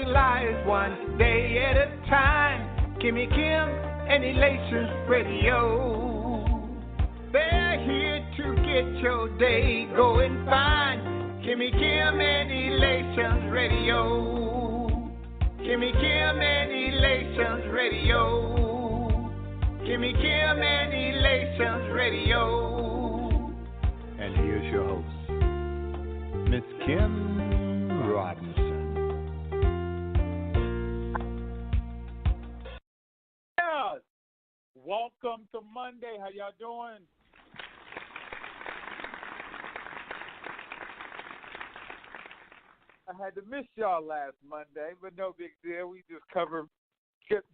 lives one day at a time. Kimmy Kim and Elations Radio. They're here to get your day going fine. Kimmy Kim and Elations Radio. Kimmy Kim and Elations Radio. Kimmy Kim and Elations Radio. And here's your host, Miss Kim Robinson. Yes. Welcome to Monday. How y'all doing? I had to miss y'all last Monday, but no big deal. We just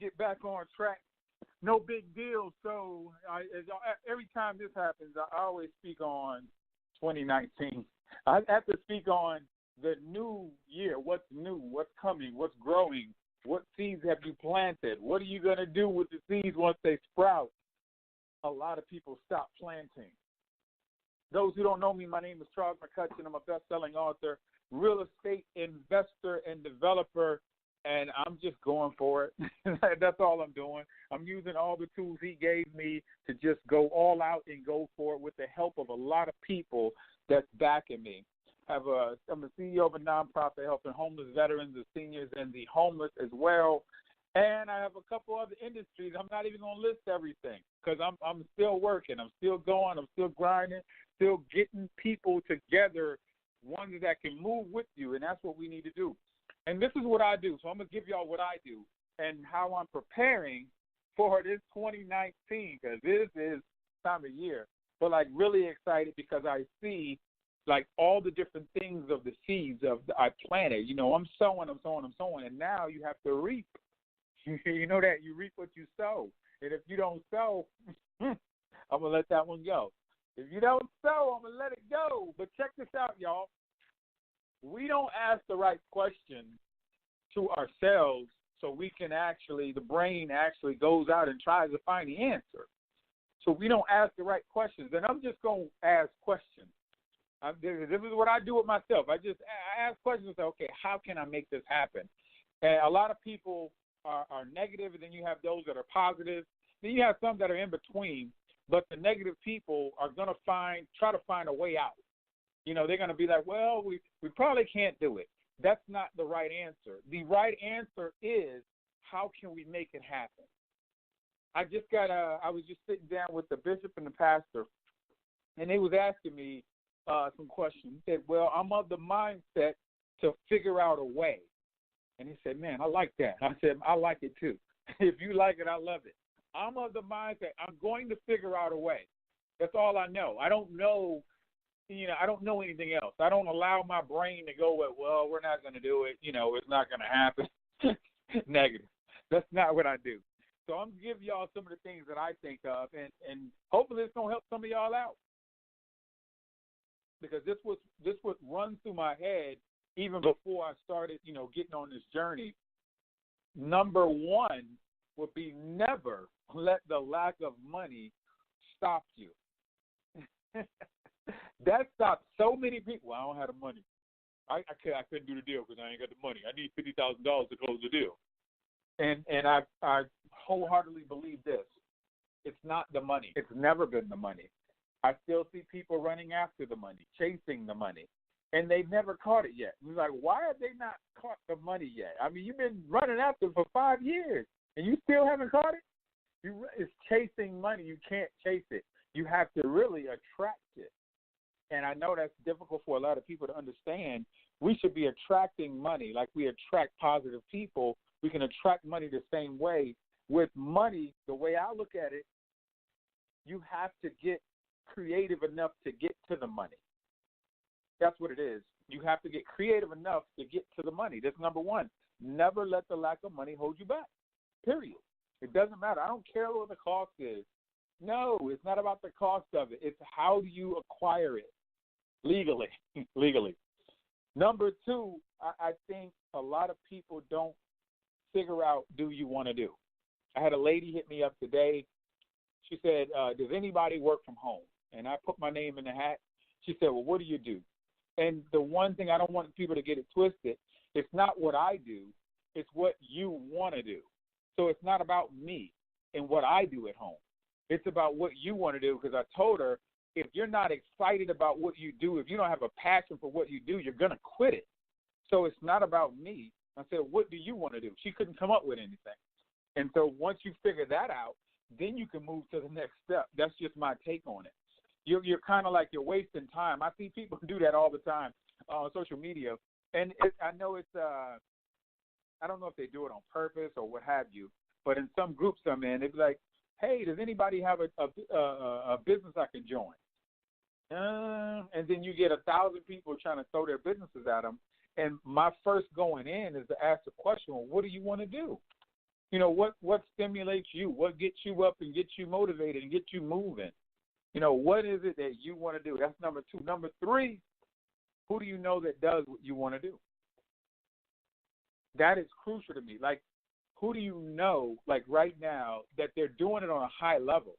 get back on track. No big deal. So every time this happens, I always speak on 2019. I have to speak on the new year. What's new? What's coming? What's growing? What seeds have you planted? What are you going to do with the seeds once they sprout? A lot of people stop planting. Those who don't know me, my name is Charles McCutchen. I'm a best-selling author, real estate investor and developer, and I'm just going for it. That's all I'm doing. I'm using all the tools he gave me to just go all out and go for it with the help of a lot of people that's backing me. I'm a CEO of a nonprofit helping homeless veterans, the seniors, and the homeless as well. And I have a couple other industries. I'm not even going to list everything because I'm still working. I'm still going. I'm still grinding, still getting people together, ones that can move with you, and that's what we need to do. And this is what I do. So I'm going to give y'all what I do and how I'm preparing for this 2019 because this is time of year. But, like, really excited because I see, like, all the different things of the seeds I planted. You know, I'm sowing, and now you have to reap. You know that you reap what you sow. And if you don't sow, I'm going to let that one go. If you don't sow, I'm going to let it go. But check this out, y'all. We don't ask the right question to ourselves so we can the brain actually goes out and tries to find the answer. So we don't ask the right questions. And I'm just going to ask questions. This is what I do with myself. I ask questions and say, okay, how can I make this happen? And a lot of people are negative, and then you have those that are positive. Then you have some that are in between, but the negative people are going to try to find a way out. You know, they're going to be like, well, we probably can't do it. That's not the right answer. The right answer is, how can we make it happen? I was just sitting down with the bishop and the pastor, and they was asking me some questions. He said, well, I'm of the mindset to figure out a way. And he said, man, I like that. I said, I like it too. If you like it, I love it. I'm of the mindset I'm going to figure out a way. That's all I know. I don't know, I don't know anything else. I don't allow my brain to go with, well, we're not going to do it. It's not going to happen. Negative. That's not what I do. So I'm going to give y'all some of the things that I think of, and hopefully it's going to help some of y'all out. Because this was run through my head even before I started, getting on this journey. Number one would be never let the lack of money stop you. That stopped so many people. Well, I don't have the money. I couldn't do the deal because I ain't got the money. I need $50,000 to close the deal. And I wholeheartedly believe this. It's not the money. It's never been the money. I still see people running after the money, chasing the money, and they've never caught it yet. We're like, why have they not caught the money yet? I mean, you've been running after it for 5 years, and you still haven't caught it? It's chasing money. You can't chase it. You have to really attract it. And I know that's difficult for a lot of people to understand. We should be attracting money like we attract positive people. We can attract money the same way. With money, the way I look at it, you have to get creative enough to get to the money. That's what it is. You have to get creative enough to get to the money. That's number one. Never let the lack of money hold you back, period. It doesn't matter. I don't care what the cost is. No, it's not about the cost of it. It's how do you acquire it legally. Legally. Number two, I think a lot of people don't figure out, do you want to do? I had a lady hit me up today. She said, does anybody work from home? And I put my name in the hat. She said, well, what do you do? And the one thing I don't want people to get it twisted, it's not what I do. It's what you want to do. So it's not about me and what I do at home. It's about what you want to do, because I told her, if you're not excited about what you do, if you don't have a passion for what you do, you're going to quit it. So it's not about me. I said, what do you want to do? She couldn't come up with anything. And so once you figure that out, then you can move to the next step. That's just my take on it. You're kind of like you're wasting time. I see people do that all the time on social media. And I know it's I don't know if they do it on purpose or what have you, but in some groups I'm in, they'd be like, hey, does anybody have a business I could join? And then you get 1,000 people trying to throw their businesses at them. And my first going in is to ask the question, well, what do you want to do? You know, what stimulates you? What gets you up and gets you motivated and gets you moving? You know, what is it that you want to do? That's number 2. Number 3, who do you know that does what you want to do? That is crucial to me. Like, who do you know, like right now, that they're doing it on a high level?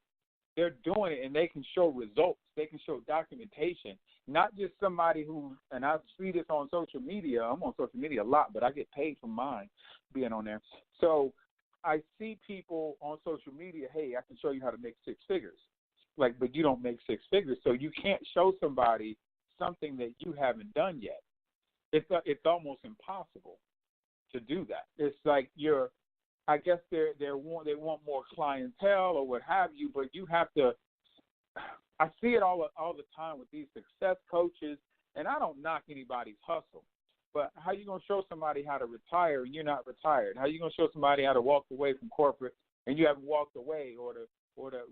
They're doing it and they can show results. They can show documentation. Not just somebody who, and I see this on social media. I'm on social media a lot, but I get paid for mine being on there. So I see people on social media, hey, I can show you how to make 6 figures. Like, but you don't make 6 figures, so you can't show somebody something that you haven't done yet. It's almost impossible to do that. It's like I guess they want more clientele or what have you, but you have to. I see it all the time with these success coaches, and I don't knock anybody's hustle. But how you gonna show somebody how to retire and you're not retired? How you gonna show somebody how to walk away from corporate and you haven't walked away, or to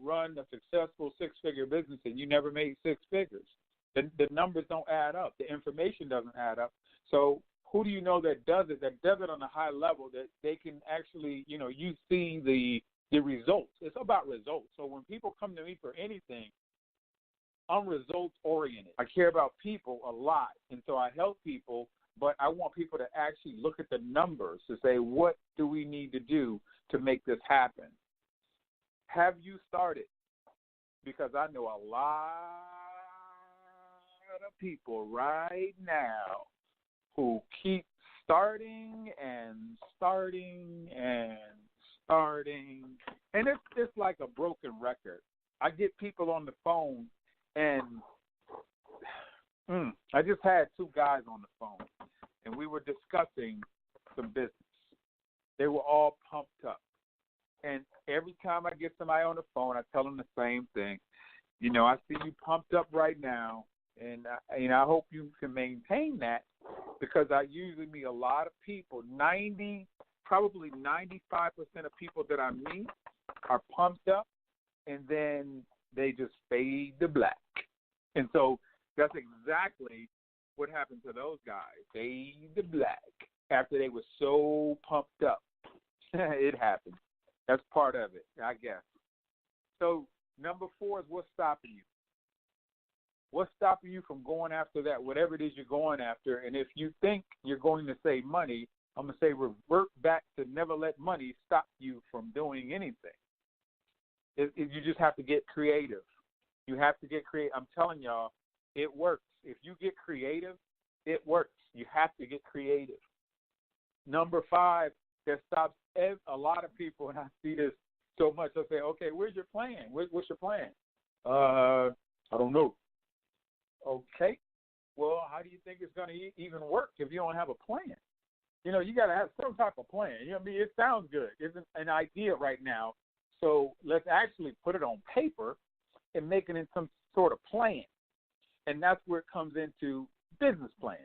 run a successful 6-figure business and you never made 6 figures? The numbers don't add up. The information doesn't add up. So who do you know that does it on a high level, that they can actually, you know, you see the results. It's about results. So when people come to me for anything, I'm results oriented. I care about people a lot, and so I help people, but I want people to actually look at the numbers to say, what do we need to do to make this happen? Have you started? Because I know a lot of people right now who keep starting and starting and starting, and it's like a broken record. I get people on the phone, and I just had 2 guys on the phone, and we were discussing some business. They were all pumped up. And every time I get somebody on the phone, I tell them the same thing. You know, I see you pumped up right now, and I hope you can maintain that, because I usually meet a lot of people. Probably 95% of people that I meet are pumped up, and then they just fade to black. And so that's exactly what happened to those guys. Fade to black after they were so pumped up. It happened. That's part of it, I guess. So number 4 is, what's stopping you? What's stopping you from going after that, whatever it is you're going after? And if you think you're going to save money, I'm going to say revert back to never let money stop you from doing anything. You just have to get creative. You have to get creative. I'm telling y'all, it works. If you get creative, it works. You have to get creative. Number 5, that stops a lot of people, and I see this so much. They'll say, okay, where's your plan? What's your plan? I don't know. Okay. Well, how do you think it's going to even work if you don't have a plan? You know, you got to have some type of plan. You know what I mean? It sounds good. It's an idea right now. So let's actually put it on paper and make it in some sort of plan. And that's where it comes into business plan.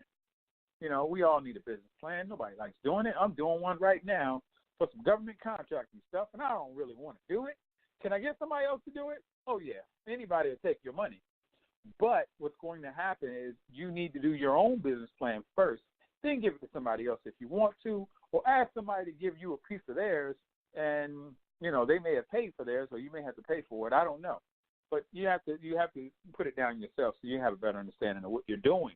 You know, we all need a business plan. Nobody likes doing it. I'm doing one right now for some government contracting stuff, and I don't really want to do it. Can I get somebody else to do it? Oh, yeah. Anybody will take your money. But what's going to happen is you need to do your own business plan first, then give it to somebody else if you want to, or ask somebody to give you a piece of theirs, and, you know, they may have paid for theirs, or you may have to pay for it. I don't know. But you have to put it down yourself so you have a better understanding of what you're doing.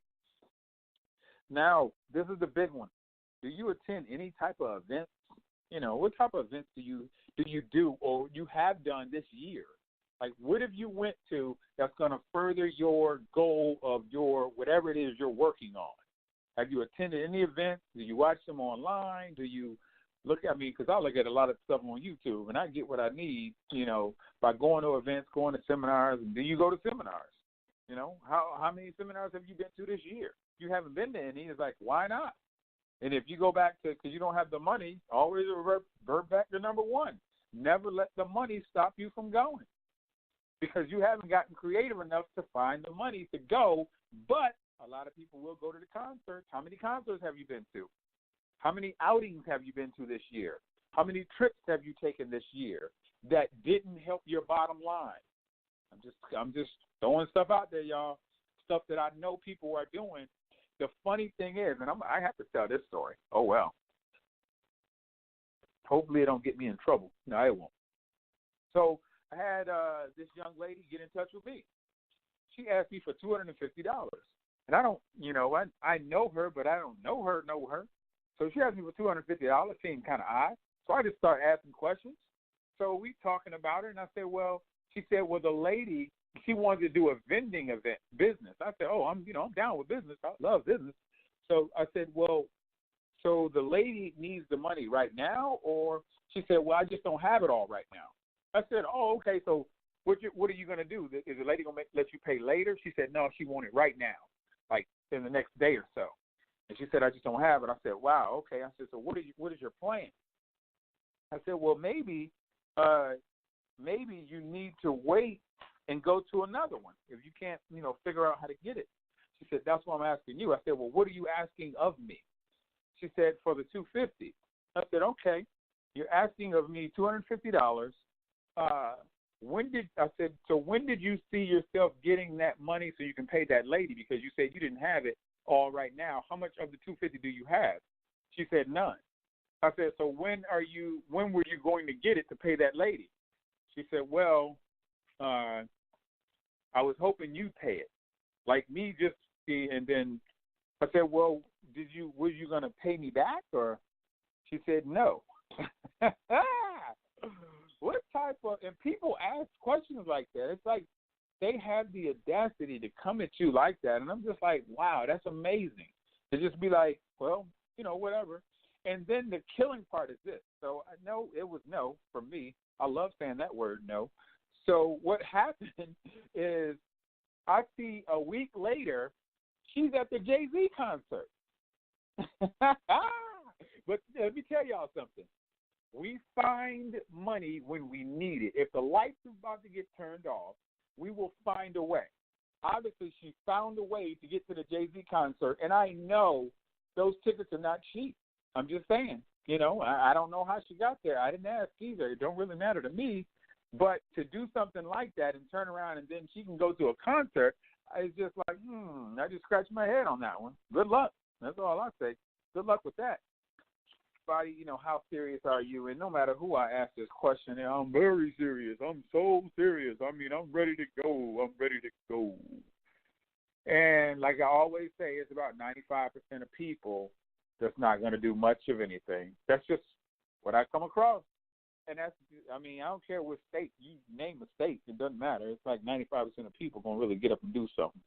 Now, this is the big one. Do you attend any type of events? You know, what type of events do you do or you have done this year? Like, what have you went to that's going to further your goal of your whatever it is you're working on? Have you attended any events? Do you watch them online? Do you look at me, because I look at a lot of stuff on YouTube, and I get what I need, by going to events, going to seminars. And do you go to seminars? How many seminars have you been to this year? You haven't been to any. It's like, why not? And if you go back to, because you don't have the money, always revert back to number one. Never let the money stop you from going, because you haven't gotten creative enough to find the money to go. But a lot of people will go to the concerts. How many concerts have you been to? How many outings have you been to this year? How many trips have you taken this year that didn't help your bottom line? I'm just throwing stuff out there, y'all, stuff that I know people are doing. The funny thing is, and I have to tell this story. Oh, well. Hopefully it don't get me in trouble. No, it won't. So I had this young lady get in touch with me. She asked me for $250. And I don't, I know her, but I don't know her. So she asked me for $250. Seemed kind of odd. So I just started asking questions. So we talking about it, and I said, she said, the lady, she wanted to do a vending event business. I said, I'm down with business. I love business. So I said, so the lady needs the money right now? Or she said, I just don't have it all right now. I said, okay, so what are you going to do? Is the lady going to let you pay later? She said, no, she wants it right now, like in the next day or so. And she said, I just don't have it. I said, wow, okay. I said, so what is your plan? I said, maybe you need to wait and go to another one if you can't, figure out how to get it. She said, that's what I'm asking you. I said, what are you asking of me? She said, for the $250. I said, okay, you're asking of me $250. When did you see yourself getting that money so you can pay that lady? Because you said you didn't have it all right now. How much of the $250 do you have? She said, none. I said, so when were you going to get it to pay that lady? She said, I was hoping you'd pay it. Like me just see, and then I said, were you going to pay me back? Or she said, no. What type of, and people ask questions like that. It's like they have the audacity to come at you like that. And I'm just like, wow, that's amazing. To just be like, whatever. And then the killing part is this. So I know it was no for me. I love saying that word, no. So what happened is I see a week later, she's at the Jay-Z concert. But let me tell y'all something. We find money when we need it. If the lights are about to get turned off, we will find a way. Obviously, she found a way to get to the Jay-Z concert, and I know those tickets are not cheap. I'm just saying, I don't know how she got there. I didn't ask either. It don't really matter to me. But to do something like that and turn around and then she can go to a concert, it's just like, I just scratched my head on that one. Good luck. That's all I say. Good luck with that. Everybody, how serious are you? And no matter who I ask this question, I'm very serious. I'm so serious. I'm ready to go. I'm ready to go. And like I always say, it's about 95% of people that's not going to do much of anything. That's just what I come across. And that's, I don't care what state. You name a state, it doesn't matter. It's like 95% of people going to really get up and do something.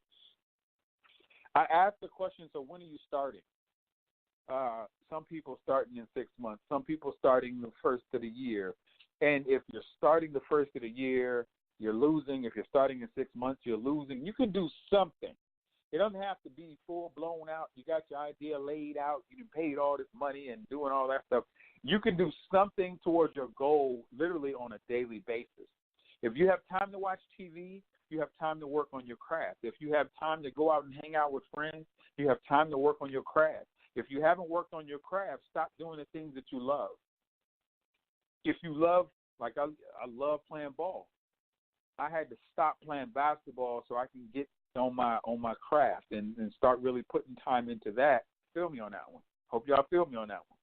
I asked the question, so when are you starting? Some people starting in 6 months. Some people starting the first of the year. And if you're starting the first of the year, you're losing. If you're starting in 6 months, you're losing. You can do something. It doesn't have to be full blown out. You got your idea laid out. You paid all this money and doing all that stuff. You can do something towards your goal literally on a daily basis. If you have time to watch TV, you have time to work on your craft. If you have time to go out and hang out with friends, you have time to work on your craft. If you haven't worked on your craft, stop doing the things that you love. If you love, like I love playing ball. I had to stop playing basketball so I can get on my craft and start really putting time into that. Feel me on that one. Hope y'all feel me on that one.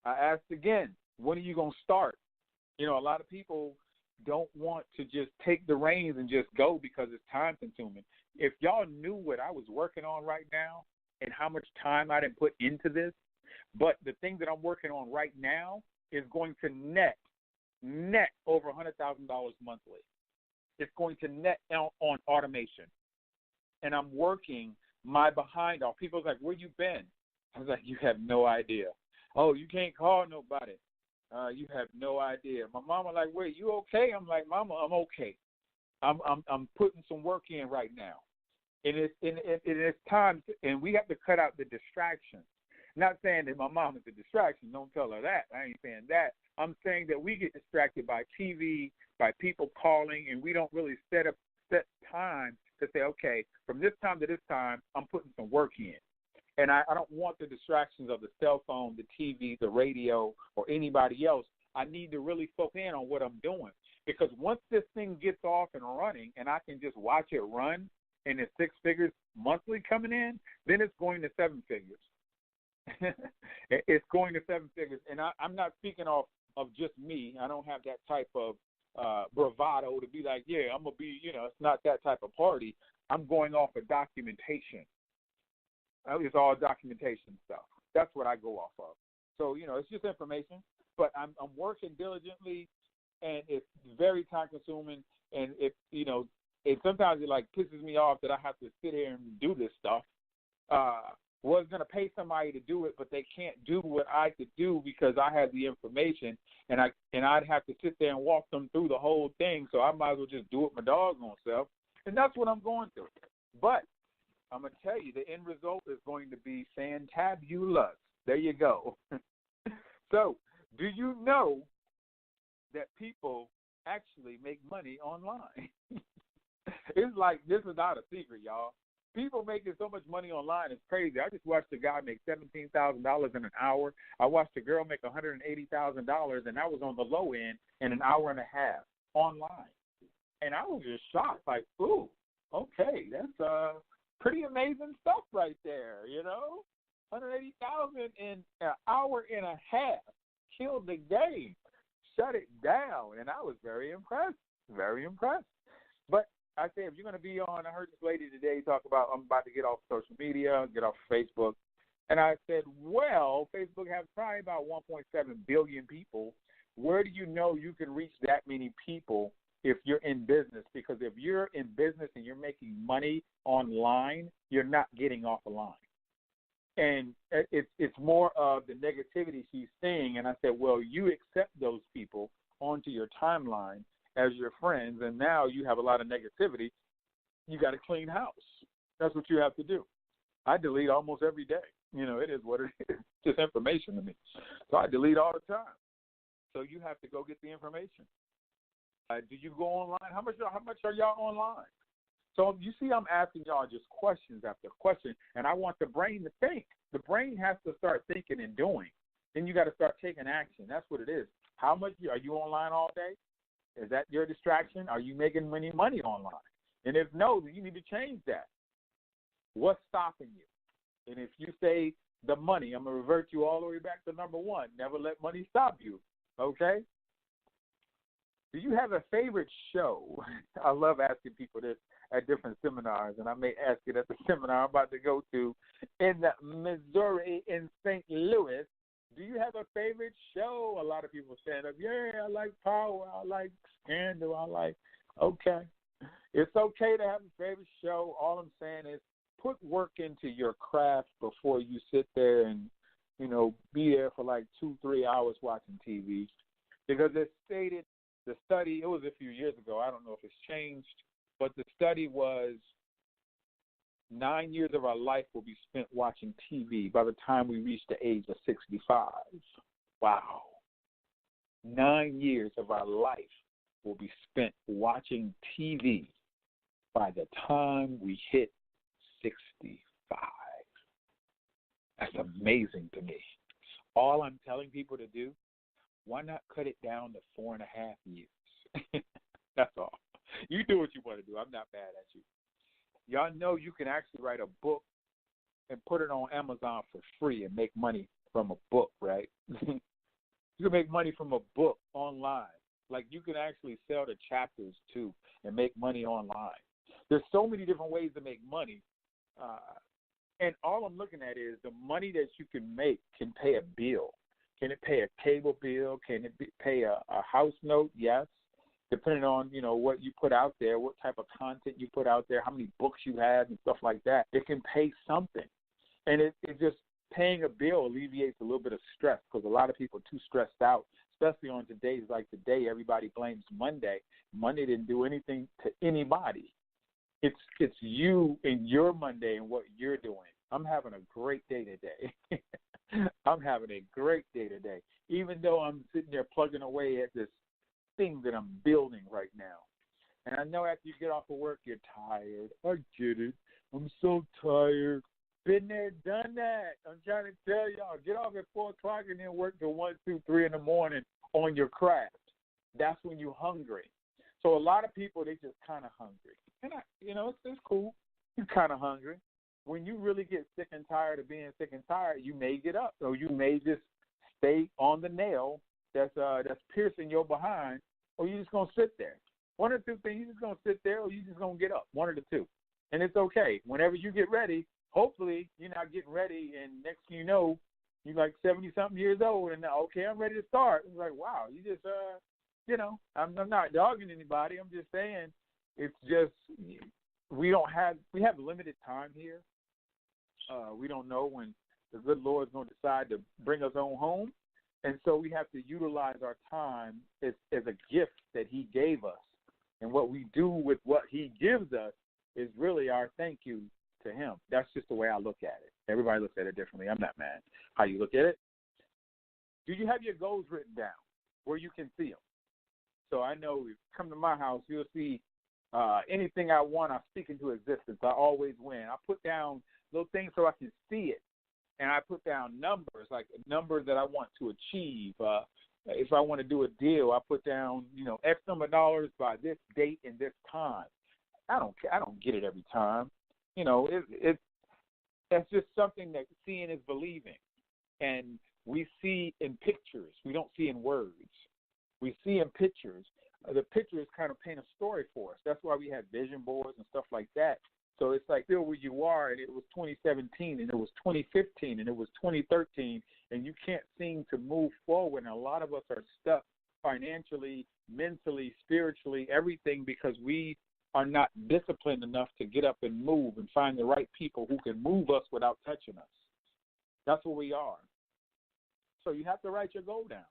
I asked again, when are you going to start? A lot of people don't want to just take the reins and just go because it's time consuming. If y'all knew what I was working on right now and how much time I didn't put into this, but the thing that I'm working on right now is going to net over $100,000 monthly. It's going to net on automation. And I'm working my behind off. People's like, where you been? I was like, you have no idea. Oh, you can't call nobody. You have no idea. My mama like, wait, you okay? I'm like, Mama, I'm okay. I'm putting some work in right now. And it's time, and we have to cut out the distractions. Not saying that my mom is a distraction. Don't tell her that. I ain't saying that. I'm saying that we get distracted by TV, by people calling, and we don't really set time to say, okay, from this time to this time, I'm putting some work in. And I don't want the distractions of the cell phone, the TV, the radio, or anybody else. I need to really focus in on what I'm doing. Because once this thing gets off and running and I can just watch it run and it's 6 figures monthly coming in, then it's going to 7 figures. It's going to 7 figures. And I'm not speaking of just me. I don't have that type of bravado to be like, yeah, I'm going to be, it's not that type of party. I'm going off of documentation. It's all documentation stuff. That's what I go off of. So, it's just information. But I'm working diligently, and it's very time consuming. And it sometimes it like pisses me off that I have to sit here and do this stuff. Was going to pay somebody to do it, but they can't do what I could do because I have the information, and I'd have to sit there and walk them through the whole thing. So I might as well just do it my doggone self, and that's what I'm going through. But I'm going to tell you, the end result is going to be fantabulous. There you go. So, do you know that people actually make money online? It's like, this is not a secret, y'all. People making so much money online is crazy. I just watched a guy make $17,000 in an hour. I watched a girl make $180,000, and that was on the low end in an hour and a half online. And I was just shocked, like, ooh, okay, that's pretty amazing stuff right there, $180,000 in an hour and a half. Killed the game, shut it down, and I was very impressed, But I said, if you're going to be on, I heard this lady today talk about, I'm about to get off social media, get off Facebook. And I said, well, Facebook has probably about 1.7 billion people. Where do you know you can reach that many people if you're in business? Because if you're in business and you're making money online, you're not getting off the line. And it's more of the negativity she's seeing. And I said, well, you accept those people onto your timeline as your friends, and now you have a lot of negativity. You got to clean house. That's what you have to do. I delete almost every day. It is what it is. It's just information to me. So I delete all the time. So you have to go get the information. Do you go online? How much are y'all online? So you see, I'm asking y'all just questions after question, and I want the brain to think. The brain has to start thinking and doing. Then you got to start taking action. That's what it is. How much are you online all day? Is that your distraction? Are you making money online? And if no, then you need to change that. What's stopping you? And if you say the money, I'm going to revert you all the way back to number one. Never let money stop you, okay? Do you have a favorite show? I love asking people this at different seminars, and I may ask it at the seminar I'm about to go to in Missouri in St. Louis. Do you have a favorite show? A lot of people stand up, yeah, I like Power, I like Scandal, okay. It's okay to have a favorite show. All I'm saying is put work into your craft before you sit there and, be there for like 2-3 hours watching TV. Because it stated, the study, it was a few years ago, I don't know if it's changed, but the study was 9 years of our life will be spent watching TV by the time we reach the age of 65. Wow. 9 years of our life will be spent watching TV by the time we hit 65. That's amazing to me. All I'm telling people to do, why not cut it down to 4.5 years? That's all. You do what you want to do. I'm not mad at you. Y'all know you can actually write a book and put it on Amazon for free and make money from a book, right? You can make money from a book online. Like, you can actually sell the chapters, too, and make money online. There's so many different ways to make money. And all I'm looking at is the money that you can make can pay a bill. Can it pay a cable bill? Can it pay a house note? Yes. Depending on, what you put out there, what type of content you put out there, how many books you have and stuff like that, it can pay something. And it just paying a bill alleviates a little bit of stress because a lot of people are too stressed out, especially on days like today. Everybody blames Monday. Monday didn't do anything to anybody. It's you and your Monday and what you're doing. I'm having a great day today. I'm having a great day today, even though I'm sitting there plugging away at this thing that I'm building right now. And I know after you get off of work, you're tired. I get it. I'm so tired. Been there, done that. I'm trying to tell y'all, get off at 4 o'clock and then work till 1, 2, 3 in the morning on your craft. That's when you're hungry. So a lot of people, they just kind of hungry. And, it's cool. You're kind of hungry. When you really get sick and tired of being sick and tired, you may get up, or you may just stay on the nail that's piercing your behind, or you're just going to sit there. One or two things, you're just going to sit there, or you're just going to get up, one of the two. And it's okay. Whenever you get ready, hopefully you're not getting ready, and next thing you know, you're like 70-something years old, and okay, I'm ready to start. It's like, wow, you just, I'm not dogging anybody. I'm just saying it's just we have limited time here. We don't know when the good Lord is going to decide to bring us on home. And so we have to utilize our time as a gift that he gave us. And what we do with what he gives us is really our thank you to him. That's just the way I look at it. Everybody looks at it differently. I'm not mad how you look at it. Do you have your goals written down where you can see them? So I know if you come to my house, you'll see anything I want, I speak into existence. I always win. I put down little things so I can see it. And I put down numbers, like a number that I want to achieve. If I want to do a deal, I put down, X number of dollars by this date and this time. I don't get it every time. That's just something that seeing is believing. And we see in pictures. We don't see in words. We see in pictures. The pictures kind of paint a story for us. That's why we have vision boards and stuff like that. So it's like, feel where you are, and it was 2017, and it was 2015, and it was 2013, and you can't seem to move forward. And a lot of us are stuck financially, mentally, spiritually, everything, because we are not disciplined enough to get up and move and find the right people who can move us without touching us. That's what we are. So you have to write your goal down.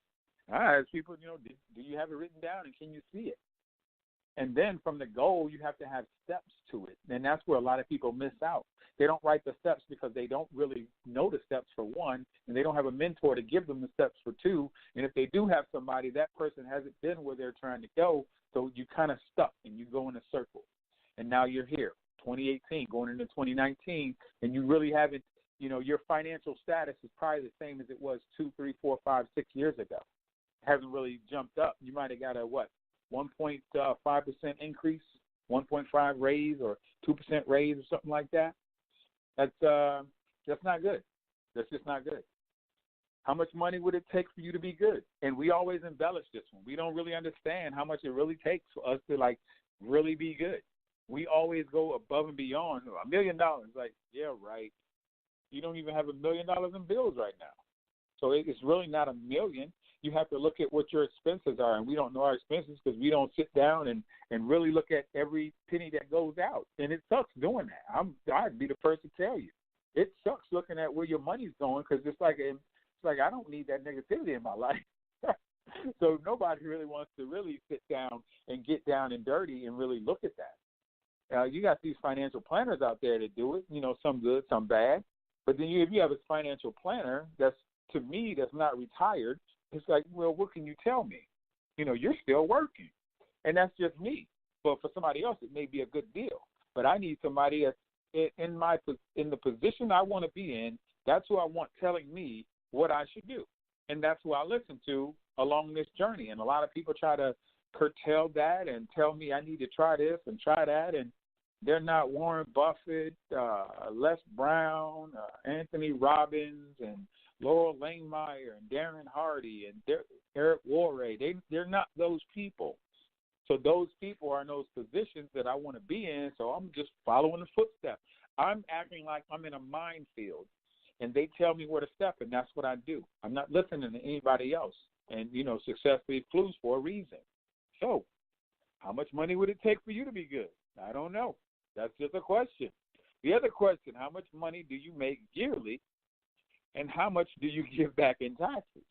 I ask people, do you have it written down, and can you see it? And then from the goal, you have to have steps to it. And that's where a lot of people miss out. They don't write the steps because they don't really know the steps for one, and they don't have a mentor to give them the steps for two. And if they do have somebody, that person hasn't been where they're trying to go, so you kind of stuck and you go in a circle. And now you're here, 2018, going into 2019, and you really haven't, your financial status is probably the same as it was 2, 3, 4, 5, 6 years ago. It hasn't really jumped up. You might have got a, 1.5% increase, 1.5 raise or 2% raise or something like that. That's not good. That's just not good. How much money would it take for you to be good? And we always embellish this one. We don't really understand how much it really takes for us to really be good. We always go above and beyond. $1 million, yeah, right. You don't even have $1 million in bills right now. So it's really not $1 million. You have to look at what your expenses are, and we don't know our expenses because we don't sit down and really look at every penny that goes out. And it sucks doing that. I'd be the first to tell you. It sucks looking at where your money's going because it's like I don't need that negativity in my life. So nobody really wants to really sit down and get down and dirty and really look at that. You got these financial planners out there that do it, some good, some bad. But then if you have a financial planner that's not retired, it's like, well, what can you tell me? You're still working. And that's just me. But for somebody else, it may be a good deal. But I need somebody that's in the position I want to be in. That's who I want telling me what I should do. And that's who I listen to along this journey. And a lot of people try to curtail that and tell me I need to try this and try that. And they're not Warren Buffett, Les Brown, Anthony Robbins, and Laurel Langmeyer and Darren Hardy and Eric Worre. They're not those people. So those people are in those positions that I want to be in, so I'm just following the footsteps. I'm acting like I'm in a minefield, and they tell me where to step, and that's what I do. I'm not listening to anybody else. And, success leaves clues for a reason. So how much money would it take for you to be good? I don't know. That's just a question. The other question, how much money do you make yearly? And how much do you give back in taxes?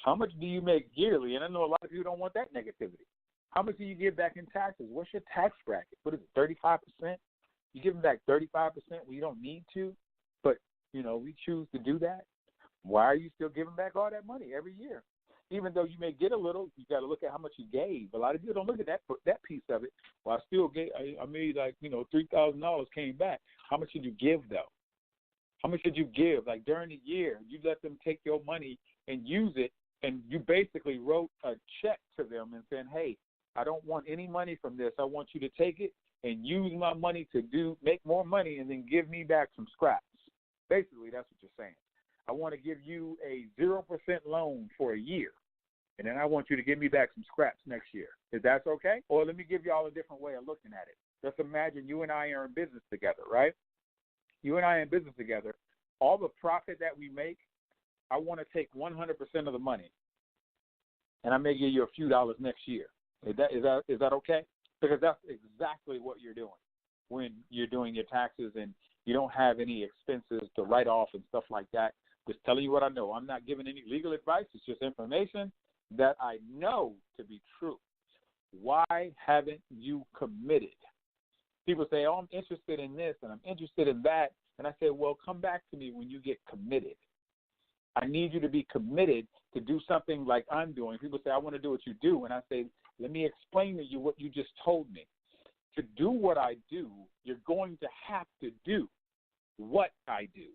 How much do you make yearly? And I know a lot of you don't want that negativity. How much do you give back in taxes? What's your tax bracket? What is it, 35%? You give them back 35% when you don't need to, but, we choose to do that. Why are you still giving back all that money every year? Even though you may get a little, you got to look at how much you gave. A lot of people don't look at that piece of it. Well, I still gave, I made $3,000 came back. How much did you give, though? How much did you give? Like during the year, you let them take your money and use it, and you basically wrote a check to them and said, hey, I don't want any money from this. I want you to take it and use my money to make more money and then give me back some scraps. Basically, that's what you're saying. I want to give you a 0% loan for a year, and then I want you to give me back some scraps next year. Is that okay? Or let me give you all a different way of looking at it. Just imagine you and I are in business together, right? You and I are in business together. All the profit that we make, I want to take 100% of the money, and I may give you a few dollars next year. Is that okay? Because that's exactly what you're doing when you're doing your taxes and you don't have any expenses to write off and stuff like that. Just telling you what I know. I'm not giving any legal advice. It's just information that I know to be true. Why haven't you committed? People say, oh, I'm interested in this and I'm interested in that. And I say, well, come back to me when you get committed. I need you to be committed to do something like I'm doing. People say, I want to do what you do. And I say, let me explain to you what you just told me. To do what I do, you're going to have to do what I do.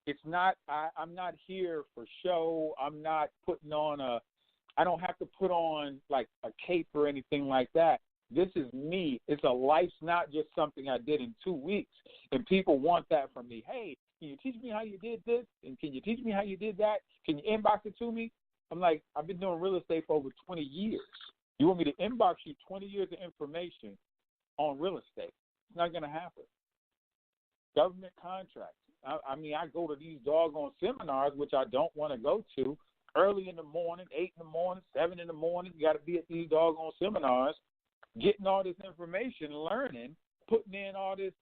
It's not, I'm not here for show. I'm not putting on I don't have to put on like a cape or anything like that. This is me. It's a life, not just something I did in 2 weeks. And people want that from me. Hey, can you teach me how you did this? And can you teach me how you did that? Can you inbox it to me? I'm like, I've been doing real estate for over 20 years. You want me to inbox you 20 years of information on real estate? It's not going to happen. Government contracts. I go to these doggone seminars, which I don't want to go to, early in the morning, 8 in the morning, 7 in the morning. You got to be at these doggone seminars, getting all this information, learning, putting in all this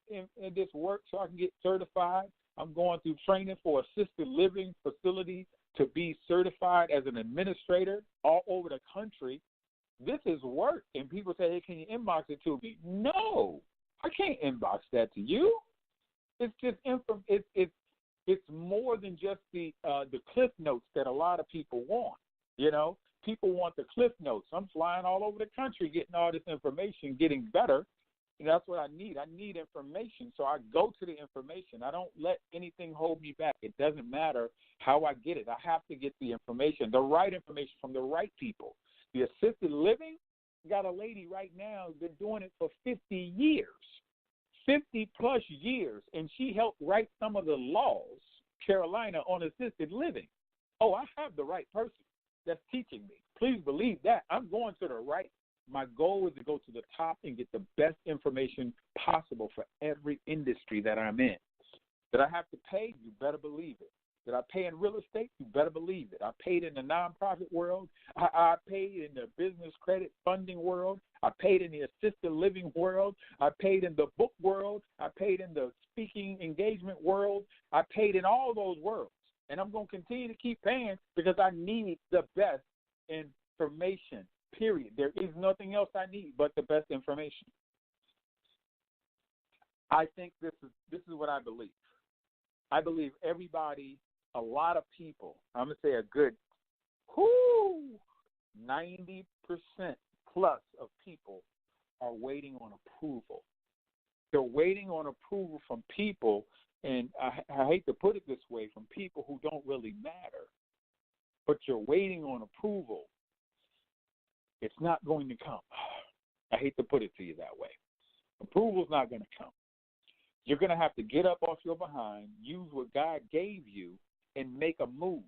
this work so I can get certified. I'm going through training for assisted living facility to be certified as an administrator all over the country. This is work. And people say, hey, can you inbox it to me? No, I can't inbox that to you. It's just it's more than just the cliff notes that a lot of people want. People want the cliff notes. I'm flying all over the country getting all this information, getting better. And that's what I need. I need information, so I go to the information. I don't let anything hold me back. It doesn't matter how I get it. I have to get the information, the right information from the right people. The assisted living, got a lady right now who's been doing it for 50 years. 50-plus years, and she helped write some of the laws, Carolina, on assisted living. Oh, I have the right person that's teaching me. Please believe that. I'm going to the right. My goal is to go to the top and get the best information possible for every industry that I'm in. That I have to pay, you better believe it. That I pay in real estate, you better believe it. I paid in the nonprofit world. I paid in the business credit funding world. I paid in the assisted living world. I paid in the book world. I paid in the speaking engagement world. I paid in all those worlds. And I'm going to continue to keep paying because I need the best information, period. There is nothing else I need but the best information. I think this is what I believe. I believe everybody, a lot of people, I'm going to say a good 90% plus of people are waiting on approval. They're waiting on approval from people, and I hate to put it this way, from people who don't really matter. But you're waiting on approval. It's not going to come. I hate to put it to you that way. Approval's not going to come. You're going to have to get up off your behind, use what God gave you, and make a move.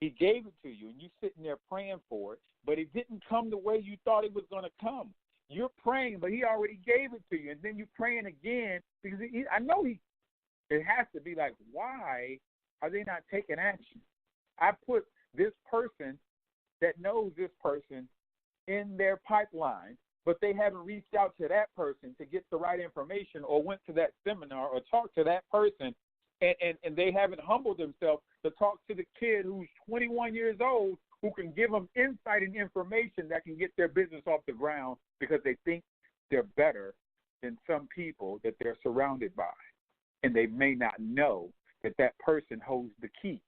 He gave it to you, and you're sitting there praying for it, but it didn't come the way you thought it was going to come. You're praying, but he already gave it to you, and then you're praying again because I know it has to be like, why are they not taking action? I put this person that knows this person in their pipeline but they haven't reached out to that person to get the right information or went to that seminar or talked to that person, and they haven't humbled themselves to talk to the kid who's 21 years old who can give them insight and information that can get their business off the ground because they think they're better than some people that they're surrounded by. And they may not know that person holds the key.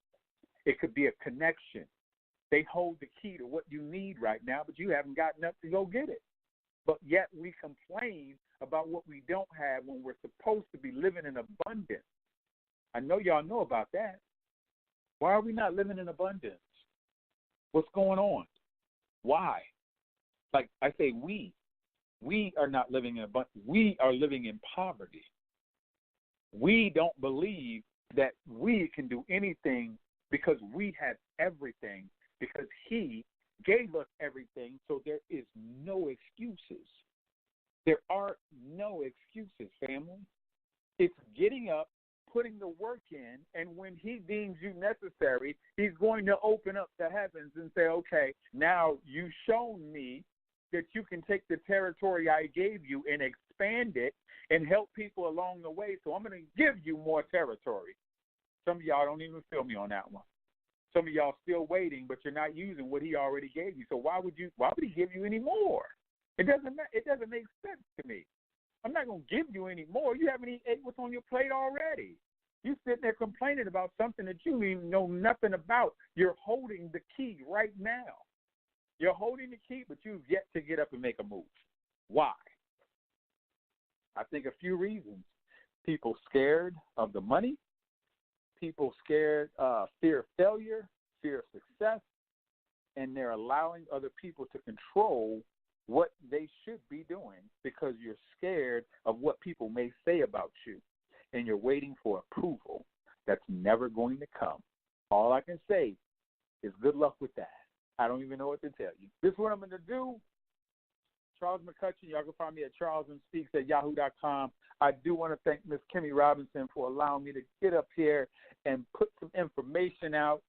It could be a connection. They hold the key to what you need right now, but you haven't gotten up to go get it. But yet we complain about what we don't have when we're supposed to be living in abundance. I know y'all know about that. Why are we not living in abundance? What's going on? Why? Like I say, we are not living in abundance. We are living in poverty. We don't believe that we can do anything because we have everything, because he gave us everything, so there is no excuses. There are no excuses, family. It's getting up, putting the work in, and when he deems you necessary, he's going to open up the heavens and say, okay, now you've shown me that you can take the territory I gave you and expand it and help people along the way, so I'm going to give you more territory. Some of y'all don't even feel me on that one. Some of y'all still waiting, but you're not using what he already gave you. So why would he give you any more? It doesn't make sense to me. I'm not going to give you any more. You haven't even ate what's on your plate already. You sitting there complaining about something that you even know nothing about. You're holding the key right now. You're holding the key, but you've yet to get up and make a move. Why? I think a few reasons. People scared of the money. People scared, fear of failure, fear of success, and they're allowing other people to control what they should be doing because you're scared of what people may say about you, and you're waiting for approval that's never going to come. All I can say is good luck with that. I don't even know what to tell you. This is what I'm going to do. Charles McCutchen, y'all can find me at charlesmspeaks@yahoo.com. I do want to thank Miss Kimmy Robinson for allowing me to get up here and put some information out.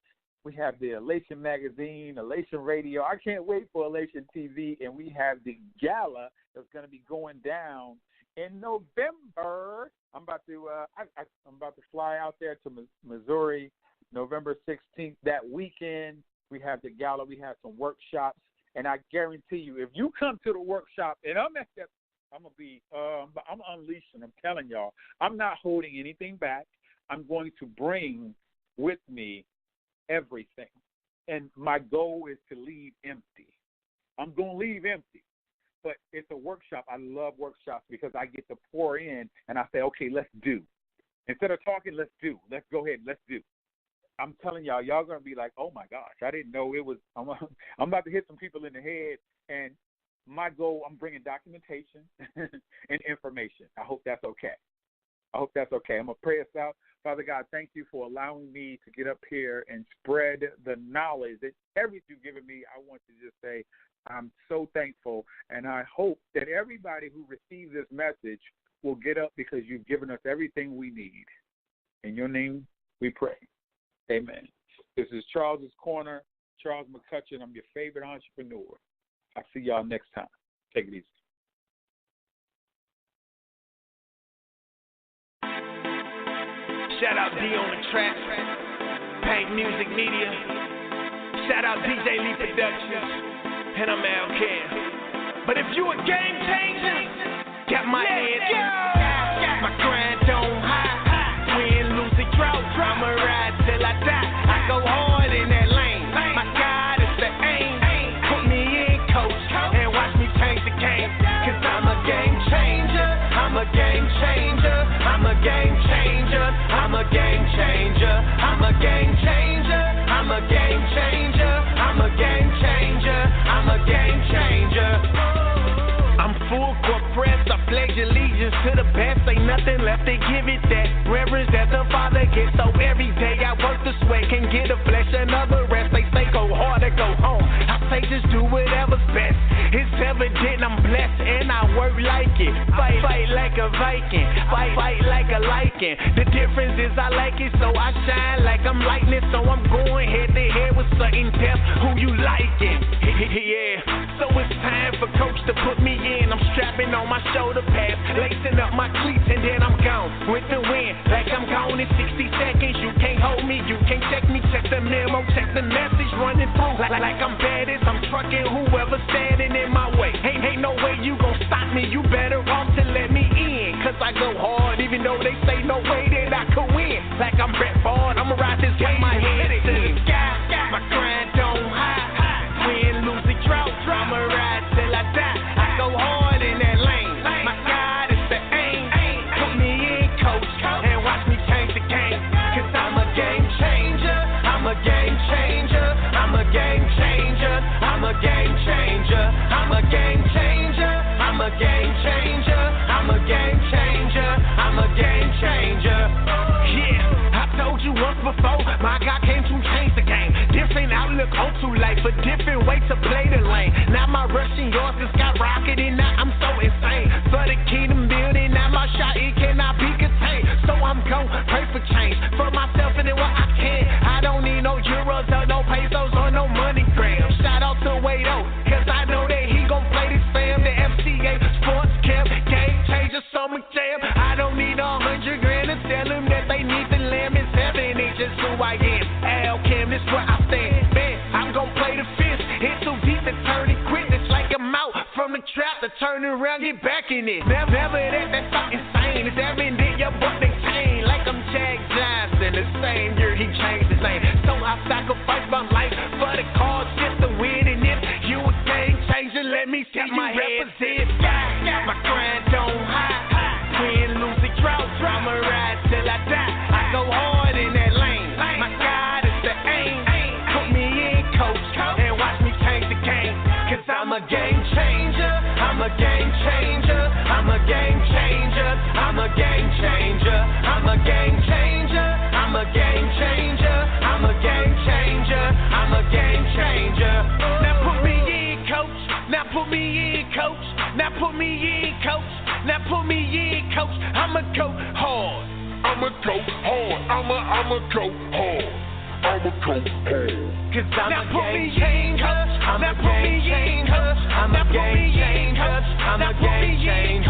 We have the Elation Magazine, Elation Radio. I can't wait for Elation TV, and we have the gala that's going to be going down in November. I'm about to fly out there to Missouri, November 16th. That weekend, we have the gala. We have some workshops. And I guarantee you, if you come to the workshop, and I'm unleashing. I'm telling y'all, I'm not holding anything back. I'm going to bring with me everything. And my goal is to leave empty. I'm going to leave empty. But it's a workshop. I love workshops because I get to pour in, and I say, okay, let's do. Instead of talking, let's do. Let's go ahead and let's do. I'm telling y'all going to be like, oh, my gosh, I didn't know it was – I'm about to hit some people in the head, and my goal, I'm bringing documentation and information. I hope that's okay. I'm going to pray us out. Father God, thank you for allowing me to get up here and spread the knowledge that everything you've given me. I want to just say I'm so thankful, and I hope that everybody who receives this message will get up because you've given us everything we need. In your name we pray. Amen. This is Charles's Corner, Charles McCutchen. I'm your favorite entrepreneur. I'll see y'all next time. Take it easy. Shout out D on the track, Paint Music Media. Shout out DJ Lee Productions, and I'm Al Care. But if you a game changer, got my head, my grind on high, win, lose, and drought. I'ma ride till I die. I go hard in that lane. My God is the aim. Put me in, coach, and watch me change the game. Cause I'm a game changer. I'm a game changer. I'm a game changer. I'm a game changer. I'm a game changer. I'm a game changer. I'm a game changer. I'm a game changer. I'm full court press. I pledge allegiance to the best. Ain't nothing left to give it that. Reverence that the Father gets. So every day I work the sweat. Can get a flesh, another rest. They say go hard or go home. I say just do whatever's best. It's evident I'm blessed and I work like it. Fight like a Viking. Fight like a lichen. The difference is I I like it, so I shine like I'm lightning. So I'm going head to head with certain depth. Who you liking? Yeah. So it's time for coach to put me in. I'm strapping on my shoulder pads, lacing up my cleats, and then I'm gone with the wind. Like I'm gone in 60 seconds. You can't hold me, you can't check me. Check the memo, check the message running through. Like I'm baddest, I'm trucking whoever's standing in my way. Ain't no way you gon' stop me. You better off to let me in, cause I go hard, even though they say no way that I could win. Like I'm Brett Ford, I'ma ride this way, my head to the sky. My grind don't hide. Win, lose, or draw, I'ma ride till I die. I go hard in that lane. My God is the aim. Put me in, coach, and watch me change the game. Cause I'm a game changer. I'm a game changer. I'm a game changer. I'm a game changer. I'm a game changer. I'm a game changer. I'm a game changer. I'm a game changer. Yeah, I told you once before, my God came to change the game. Different outlook on to life, a different way to play the lane. Now my rush and yours is skyrocketing. Now I'm so insane. For the kingdom building, now my shot, it cannot be contained. So I'm gon' pray for change for myself and then what I can. I don't need no euros or no pesos or no money grams. Shout out to Wado, cause I know that he gon' play this fam. The FCA Sports Camp, game changer, summer jam. I don't need 100 grand to tell them that they need the lamb. It's heaven, it's just who I am. Al Cam, this where I stand. Man, I'm gon' play the fifth. It's too deep to turn and quit. It's like I'm out from the trap to turn around, get back in it. Never that's so insane. It's evident your butt they chain. Like I'm Jack Johnson, the same year he changed his name. So I sacrifice my life for the cause just to win. And if you a game changer, let me see you represent. My grind don't hide. Win, lose, or draw, I'ma ride till I die. I go hard in that lane. My God is the aim. Put me in, coach, and watch me change the game. Cause I'm a game changer. I'm a game changer. I'm a game changer. I'm a game changer. I'm a game changer. I'm a game changer. I'm a game changer. I'm a game changer. Now put me in, coach. Now put me in, coach. Now put me in, coach. Now put me in, coach. I'ma go hard. I'ma go hard. I'ma go hard. I'ma go hard. Cause I'm a game changer. I'm a game changer. I'm a game changer. I'm a game changer.